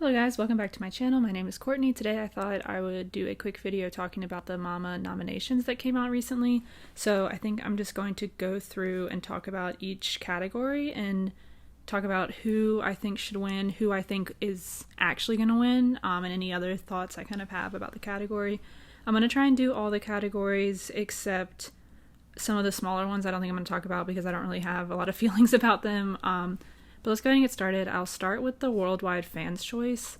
Hello guys, welcome back to my channel. My name is Courtney. Today I thought I would do a quick video talking about the Mama nominations that came out recently. So I think I'm just going to go through and talk about each category and talk about who I think should win, who I think is actually going to win, and any other thoughts I kind of have about the category. I'm going to try and do all the categories except some of the smaller ones I don't think I'm going to talk about because I don't really have a lot of feelings about them. But let's go ahead and get started. I'll start with the Worldwide Fans Choice.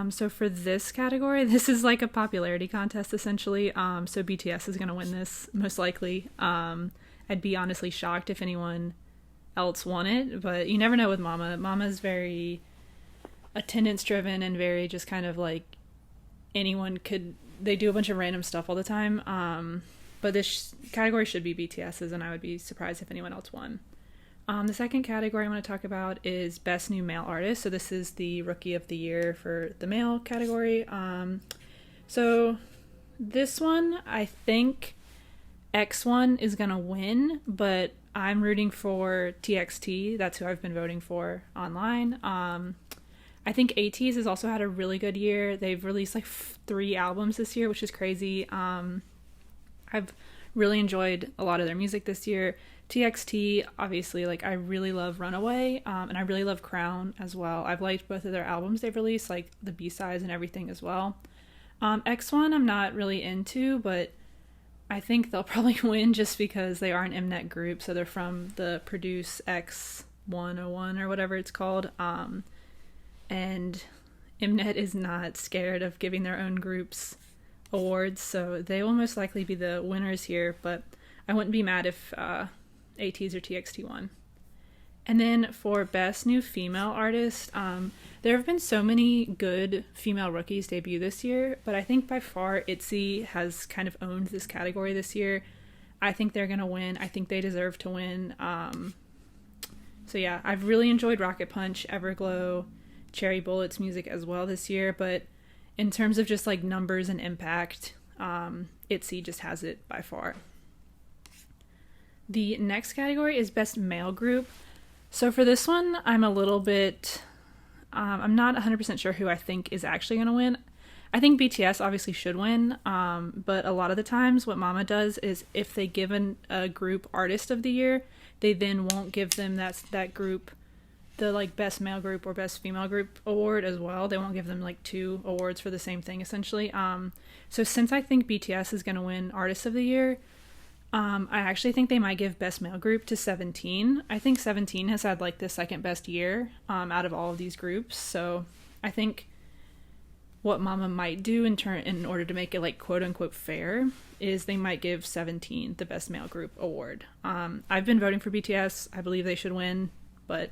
So for this category, this is like a popularity contest essentially. So BTS is going to win this most likely. I'd be honestly shocked if anyone else won it, but you never know with Mama. Mama's very attendance driven and very just kind of like they do a bunch of random stuff all the time. But this category should be BTS's, and I would be surprised if anyone else won. The second category I'm going to talk about is Best New Male Artist. So this is the Rookie of the Year for the male category. So this one, I think X1 is going to win, but I'm rooting for TXT. That's who I've been voting for online. I think ATEEZ has also had a really good year. They've released like 3 albums this year, which is crazy. I've really enjoyed a lot of their music this year. TXT, obviously, like I really love Runaway, and I really love Crown as well. I've liked both of their albums they've released, like the B-sides and everything as well. X1 I'm not really into, but I think they'll probably win just because they are an Mnet group, so they're from the Produce X101 or whatever it's called, and Mnet is not scared of giving their own groups awards, so they will most likely be the winners here, but I wouldn't be mad if ATEEZ or TXT won. And then for Best New Female Artist, there have been so many good female rookies debut this year, but I think by far ITZY has kind of owned this category this year. I think they're going to win. I think they deserve to win. So yeah, I've really enjoyed Rocket Punch, Everglow, Cherry Bullet's music as well this year, but in terms of just like numbers and impact, ITZY just has it by far. The next category is Best Male Group. So for this one, I'm a little bit, I'm not 100% sure who I think is actually going to win. I think BTS obviously should win, but a lot of the times what Mama does is if they give a group Artist of the Year, they then won't give them that group the like Best Male Group or Best Female Group award as well. They won't give them like 2 awards for the same thing essentially. So since I think BTS is going to win Artist of the Year, I actually think they might give Best Male Group to 17. I think 17 has had like the second best year out of all of these groups. So I think what Mama might do in order to make it like quote unquote fair is they might give 17 the Best Male Group award. I've been voting for BTS. I believe they should win, but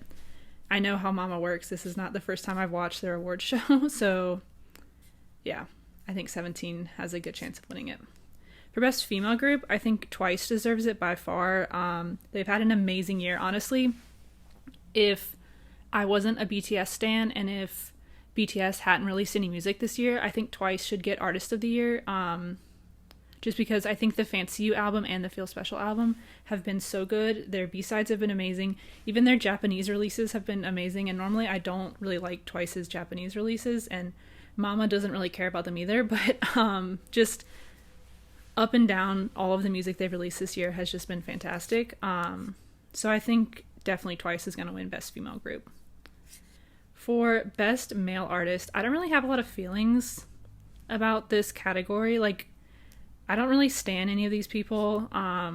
I know how Mama works. This is not the first time I've watched their award show. So yeah, I think 17 has a good chance of winning it. For Best Female Group, I think Twice deserves it by far. They've had an amazing year. Honestly, if I wasn't a BTS stan and if BTS hadn't released any music this year, I think Twice should get Artist of the Year. Just because I think the Fancy You album and the Feel Special album have been so good. Their B-sides have been amazing. Even their Japanese releases have been amazing. And normally I don't really like Twice's Japanese releases, and Mama doesn't really care about them either. But just up and down, all of the music they've released this year has just been fantastic. So I think definitely Twice is going to win Best Female Group. For Best Male Artist, I don't really have a lot of feelings about this category. Like, I don't really stan any of these people. I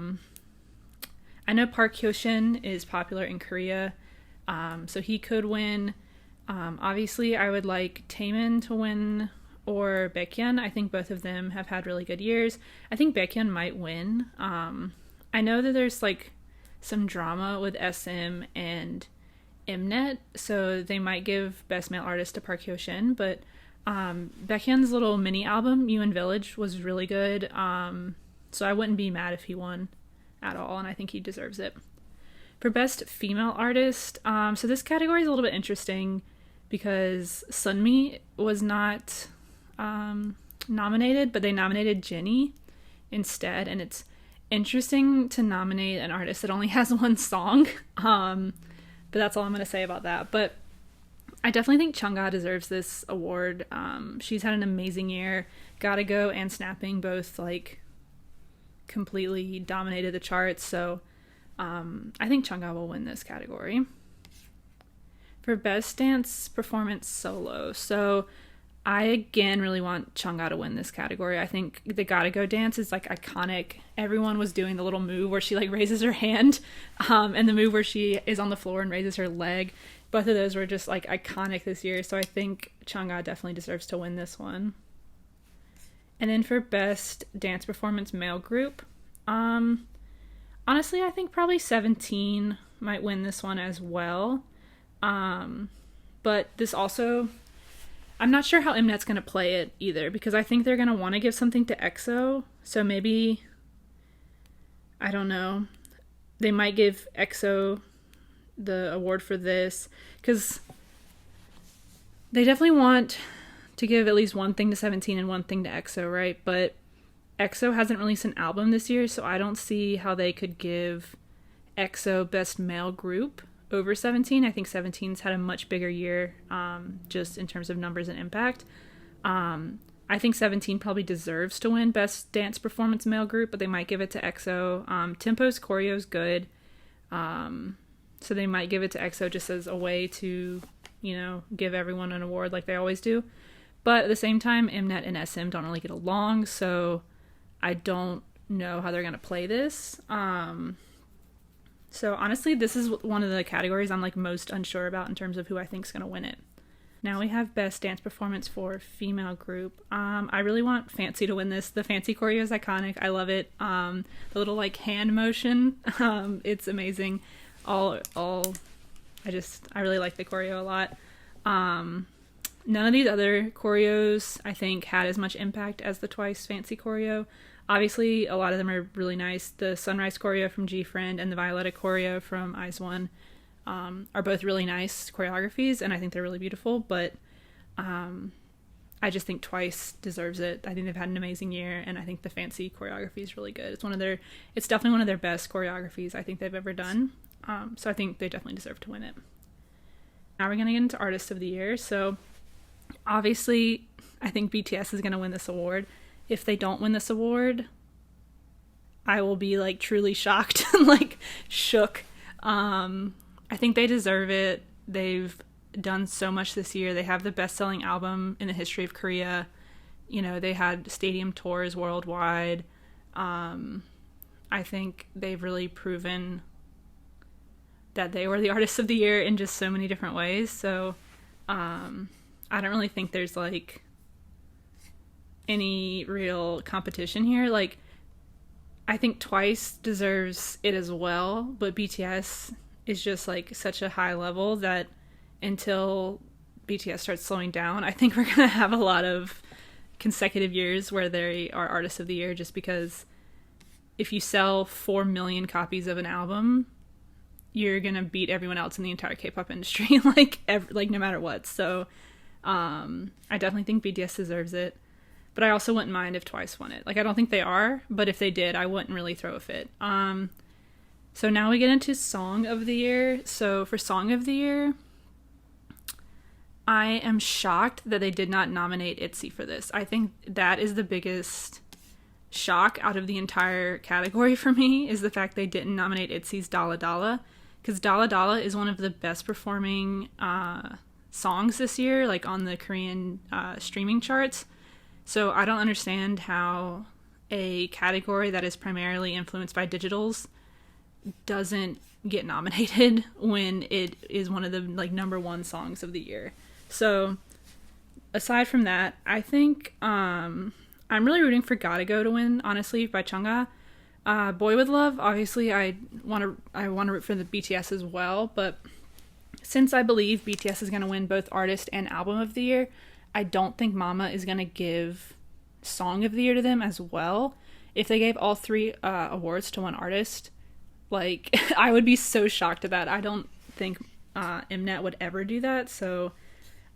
know Park Hyo-shin is popular in Korea, so he could win. Obviously, I would like Taemin to win or Baekhyun. I think both of them have had really good years. I think Baekhyun might win. I know that there's like some drama with SM and Mnet, so they might give Best Male Artist to Park Hyo-shin, but Baekhyun's little mini album, UN Village, was really good, so I wouldn't be mad if he won at all, and I think he deserves it. For Best Female Artist, so this category is a little bit interesting because Sunmi was not nominated, but they nominated Jennie instead, and it's interesting to nominate an artist that only has one song, but that's all I'm going to say about that. But I definitely think Chungha deserves this award. She's had an amazing year. Gotta Go and Snapping both like completely dominated the charts. So I think Chungha will win this category. For Best Dance Performance Solo, so I again really want Chungha to win this category. I think the Gotta Go dance is like iconic. Everyone was doing the little move where she like raises her hand, and the move where she is on the floor and raises her leg. Both of those were just like iconic this year, so I think Chungha definitely deserves to win this one. And then for Best Dance Performance Male Group, honestly, I think probably 17 might win this one as well. But this also, I'm not sure how Mnet's going to play it either, because I think they're going to want to give something to EXO. So maybe, I don't know, they might give EXO the award for this, because they definitely want to give at least one thing to 17 and one thing to EXO, right? But EXO hasn't released an album this year, so I don't see how they could give EXO Best Male Group over 17. I think 17's had a much bigger year, just in terms of numbers and impact. I think 17 probably deserves to win Best Dance Performance Male Group, but they might give it to EXO. Tempo's choreo's good, so they might give it to EXO just as a way to, you know, give everyone an award like they always do. But at the same time, Mnet and SM don't really get along, so I don't know how they're going to play this. So honestly, this is one of the categories I'm like most unsure about in terms of who I think is going to win it. Now we have Best Dance Performance for Female Group. I really want Fancy to win this. The Fancy choreo is iconic. I love it. The little like hand motion, it's amazing. I really like the choreo a lot. None of these other choreos I think had as much impact as the Twice Fancy choreo. Obviously, a lot of them are really nice. The Sunrise choreo from GFriend and the Violetta choreo from IZ*ONE are both really nice choreographies, and I think they're really beautiful, but I just think Twice deserves it. I think they've had an amazing year, and I think the Fancy choreography is really good. It's definitely one of their best choreographies I think they've ever done. So I think they definitely deserve to win it. Now we're going to get into Artist of the Year. So obviously, I think BTS is going to win this award. If they don't win this award, I will be like truly shocked and like shook. I think they deserve it. They've done so much this year. They have the best-selling album in the history of Korea. You know, they had stadium tours worldwide. I think they've really proven that they were the Artists of the Year in just so many different ways. So I don't really think there's like any real competition here. Like, I think Twice deserves it as well, but BTS is just like such a high level that until BTS starts slowing down, I think we're gonna have a lot of consecutive years where they are Artists of the Year, just because if you sell 4 million copies of an album, you're gonna beat everyone else in the entire K-pop industry, like no matter what. So I definitely think BTS deserves it. But I also wouldn't mind if Twice won it. Like, I don't think they are, but if they did, I wouldn't really throw a fit. So now we get into Song of the Year. So for Song of the Year, I am shocked that they did not nominate ITZY for this. I think that is the biggest shock out of the entire category for me, is the fact they didn't nominate ITZY's Dalla Dalla. Because Dalla Dalla is one of the best performing songs this year, like on the Korean streaming charts. So I don't understand how a category that is primarily influenced by digitals doesn't get nominated when it is one of the like number one songs of the year. So aside from that, I think I'm really rooting for Gotta Go to win, honestly, by Chungha. Boy With Love, obviously I want to root for the BTS as well, but since I believe BTS is going to win both Artist and Album of the Year, I don't think Mama is going to give Song of the Year to them as well. If they gave all three awards to one artist, like, I would be so shocked at that. I don't think Mnet would ever do that, so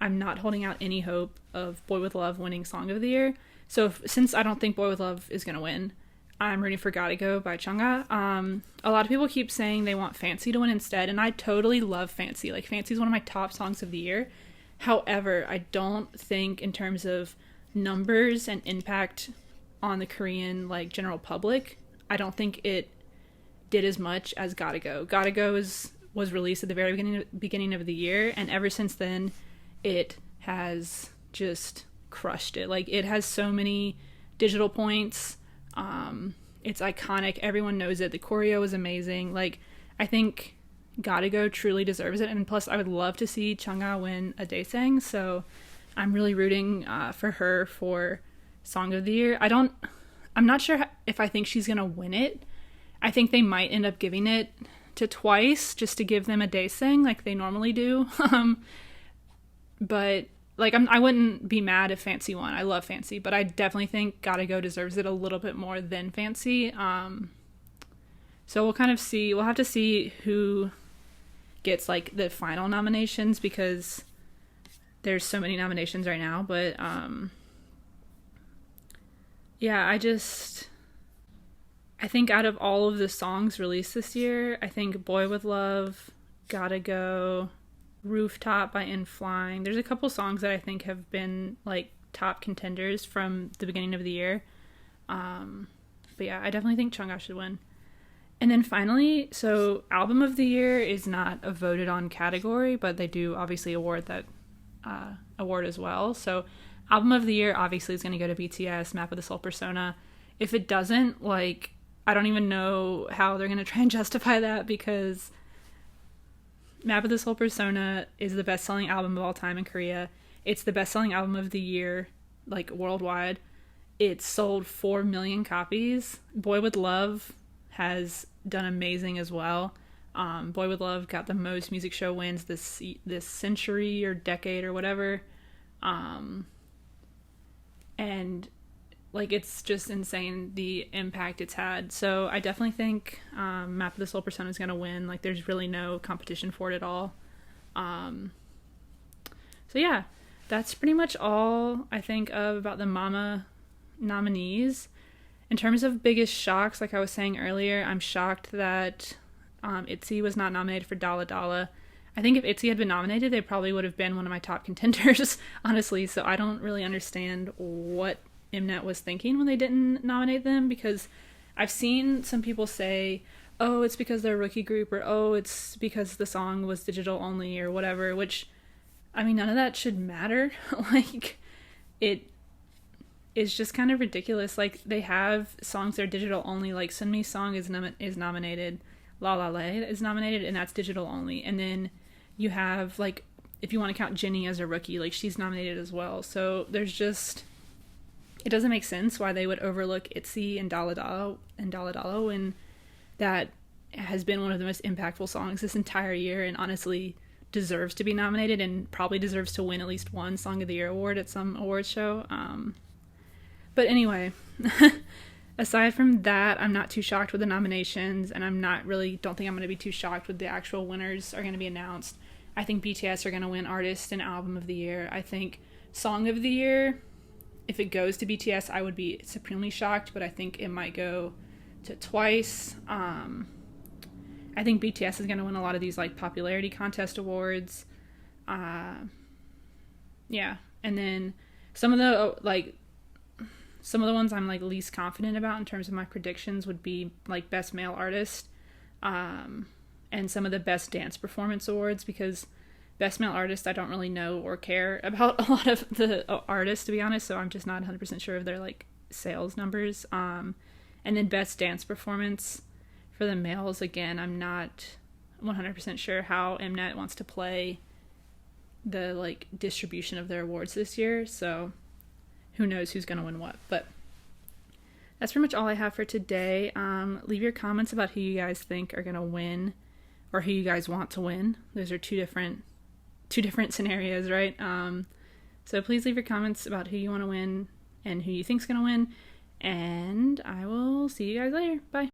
I'm not holding out any hope of Boy With Love winning Song of the Year. So since I don't think Boy With Love is going to win, I'm rooting for Gotta Go by Chungha. A lot of people keep saying they want Fancy to win instead, and I totally love Fancy. Like, Fancy is one of my top songs of the year. However, I don't think in terms of numbers and impact on the Korean like general public, I don't think it did as much as Gotta Go. Gotta Go was released at the very beginning of the year, and ever since then, it has just crushed it. Like, it has so many digital points. It's iconic. Everyone knows it. The choreo is amazing. Like, I think Gotta Go truly deserves it. And plus, I would love to see Chungha win a Daesang. So I'm really rooting for her for Song of the Year. I'm not sure if I think she's gonna win it. I think they might end up giving it to Twice just to give them a Daesang like they normally do. But like, I wouldn't be mad if Fancy won. I love Fancy, but I definitely think Gotta Go deserves it a little bit more than Fancy. So we'll kind of see. We'll have to see who gets like the final nominations, because there's so many nominations right now. But yeah, I think out of all of the songs released this year, I think Boy With Love, Gotta Go, Rooftop by In Flying. There's a couple songs that I think have been like top contenders from the beginning of the year. But yeah, I definitely think Chungha should win. And then finally, so Album of the Year is not a voted on category, but they do obviously award that award as well. So Album of the Year obviously is going to go to BTS, Map of the Soul Persona. If it doesn't, like, I don't even know how they're going to try and justify that, because Map of the Soul Persona is the best-selling album of all time in Korea. It's the best-selling album of the year, like, worldwide. It sold 4 million copies. Boy With Love has done amazing as well. Boy With Love got the most music show wins this century or decade or whatever. And like, it's just insane the impact it's had. So I definitely think Map of the Soul Persona is going to win. Like, there's really no competition for it at all. So yeah, that's pretty much all I think of about the Mama nominees. In terms of biggest shocks, like I was saying earlier, I'm shocked that ITZY was not nominated for Dalla Dalla. I think if ITZY had been nominated, they probably would have been one of my top contenders, honestly. So I don't really understand what Mnet was thinking when they didn't nominate them, because I've seen some people say, oh, it's because they're a rookie group, or oh, it's because the song was digital only, or whatever, which, I mean, none of that should matter. Like, it is just kind of ridiculous. Like, they have songs that are digital only, like Sunmi's song is nominated, La La Lay is nominated, and that's digital only. And then you have, like, if you want to count Jennie as a rookie, like, she's nominated as well. So there's just, it doesn't make sense why they would overlook ITZY and Dalla Dalla when that has been one of the most impactful songs this entire year, and honestly deserves to be nominated and probably deserves to win at least one Song of the Year award at some awards show. But anyway, aside from that, I'm not too shocked with the nominations, and don't think I'm going to be too shocked with the actual winners are going to be announced. I think BTS are going to win Artist and Album of the Year. I think Song of the Year, if it goes to BTS, I would be supremely shocked, but I think it might go to Twice. I think BTS is going to win a lot of these, like, popularity contest awards. Yeah. And then some of the ones I'm, like, least confident about in terms of my predictions would be, like, Best Male Artist, and some of the Best Dance Performance awards, because Best Male Artist, I don't really know or care about a lot of the artists, to be honest, so I'm just not 100% sure of their, like, sales numbers. And then Best Dance Performance for the males, again, I'm not 100% sure how Mnet wants to play the, like, distribution of their awards this year, so who knows who's going to win what. But that's pretty much all I have for today. Leave your comments about who you guys think are going to win, or who you guys want to win. Those are two different scenarios, right? So please leave your comments about who you want to win and who you think's going to win, and I will see you guys later. Bye.